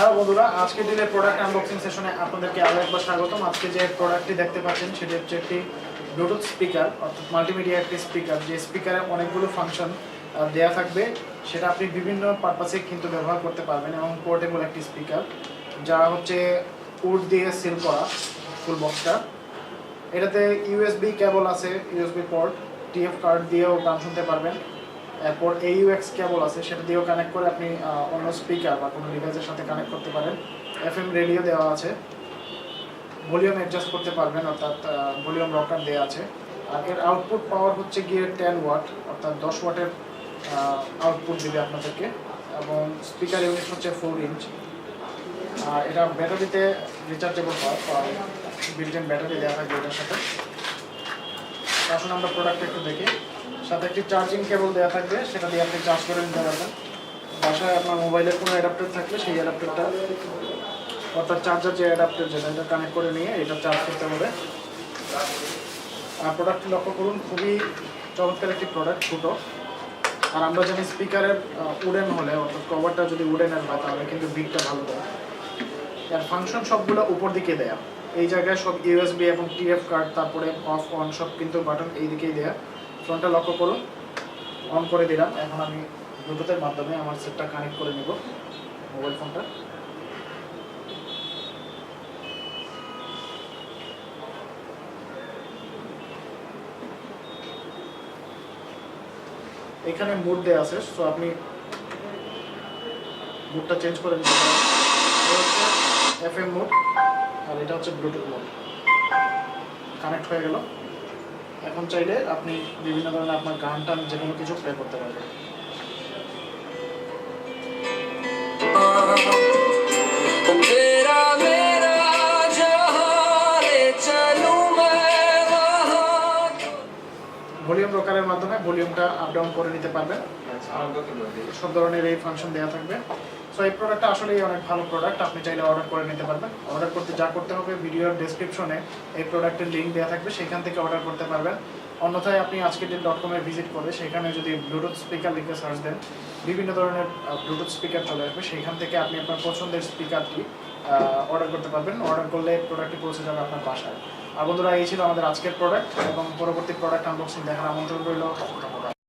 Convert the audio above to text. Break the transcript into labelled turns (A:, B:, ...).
A: Hello বন্ধুরা, আজকে ডিলের product unboxing সেশনে আপনাদেরকে আরও একবার স্বাগতম। আজকে যে প্রোডাক্টটি দেখতে পাচ্ছেন সেটি হচ্ছে একটি ব্লুটুথ স্পিকার, অর্থাৎ মাল্টিমিডিয়া একটি স্পিকার। যে স্পিকারে অনেকগুলো ফাংশন দেওয়া থাকবে, সেটা আপনি বিভিন্ন পারপাসে কিন্তু ব্যবহার করতে পারবেন এবং পোর্টেবল একটি স্পিকার, যা হচ্ছে উড দিয়ে সিল করা ফুল বক্সটা। এটাতে ইউএসবি কেবল আছে, ইউএসবি পোর্ট, টিএফ কার্ড দিয়েও গান শুনতে পারবেন। এরপর AUX কেবল আছে, সেটা দিয়েও কানেক্ট করে আপনি অন্য স্পিকার বা কোনো ডিভাইসের সাথে কানেক্ট করতে পারেন। FM রেডিও দেওয়া আছে, ভলিউম অ্যাডজাস্ট করতে পারবেন, অর্থাৎ ভলিউম রকার দেওয়া আছে। আর এর আউটপুট পাওয়ার হচ্ছে গিয়ে 10 ওয়াট, অর্থাৎ 10 ওয়াটের আউটপুট দেবে আপনাদেরকে। এবং স্পিকার ইউনিট হচ্ছে 4 ইঞ্চ। আর এটা ব্যাটারিতে রিচার্জেবল হয়, বিল্ট ইন ব্যাটারি দেওয়া থাকবে এটার সাথে। আসুন আমরা প্রোডাক্ট একটু দেখি। সাথে একটি চার্জিং কেবল দেওয়া থাকবে, সেটা দিয়ে আপনি চার্জ করে নিতে পারবেন। বাসায় আপনার মোবাইলের কোনো অ্যাডাপ্টার থাকলে সেই অ্যাডাপ্টারটা, অর্থাৎ চার্জার যে অ্যাডাপ্টার যেটা, এটা কানেক্ট করে নিয়ে এটা চার্জ করতে হবে। আর প্রোডাক্টটি লক্ষ্য করুন, খুবই চমৎকার একটি প্রোডাক্ট, ছোটো। আর আমরা জানি স্পিকারের উডেন হলে, অর্থাৎ কভারটা যদি উডেনের হয় তাহলে কিন্তু বিটটা ভালো দেয়। এর ফাংশন সবগুলো উপর দিকে দেয়া, এই জায়গায় সব USB এবং TF কার্ড, তারপরে অফ অন সব কিন্তু বাটন এই দিকেই দেয়া। ফোনটা লক্ষ্য করুন, অন করে দিলাম। এখন আমি ব্লুটুথের মাধ্যমে আমার সেটটা কানেক্ট করে নিব মোবাইল ফোনটা। এখানে মুড দেওয়া আছে, সো আপনি মুডটা চেঞ্জ করে নিতে পারেন। এটা হচ্ছে FM মুড আর এটা হচ্ছে ব্লুটুথ মুড। কানেক্ট হয়ে গেল। এখন চাইলে আপনি বিভিন্ন ধরনের আপনার গান টান যে কোনো কিছু প্লে করতে পারবেন। ভলিউম রকারের মাধ্যমে ভলিউমটা আপ ডাউন করে নিতে পারবেন। সব ধরনের এই ফাংশন দেওয়া থাকবে। সো এই প্রোডাক্টটা আসলেই অনেক ভালো প্রোডাক্ট, আপনি চাইলে অর্ডার করে নিতে পারবেন। অর্ডার করতে যা করতে হবে, ভিডিওর ডেসক্রিপশনে এই প্রোডাক্টের লিঙ্ক দেওয়া থাকবে, সেখান থেকে অর্ডার করতে পারবেন। অন্যথায় আপনি ajkerdeal.com ভিজিট করে সেখানে যদি ব্লুটুথ স্পিকার লিখে সার্চ দেন, বিভিন্ন ধরনের ব্লুটুথ স্পিকার চলে আসবে। সেইখান থেকে আপনি আপনার পছন্দের স্পিকারটি অর্ডার করতে পারবেন। অর্ডার করলে প্রোডাক্টটি পৌঁছে যাবে আপনার বাসায়। আর বন্ধুরা, এই ছিল আমাদের আজকের প্রোডাক্ট, এবং পরবর্তী প্রোডাক্ট আনবক্সিং দেখার আমন্ত্রণ রইল। ধন্যবাদ।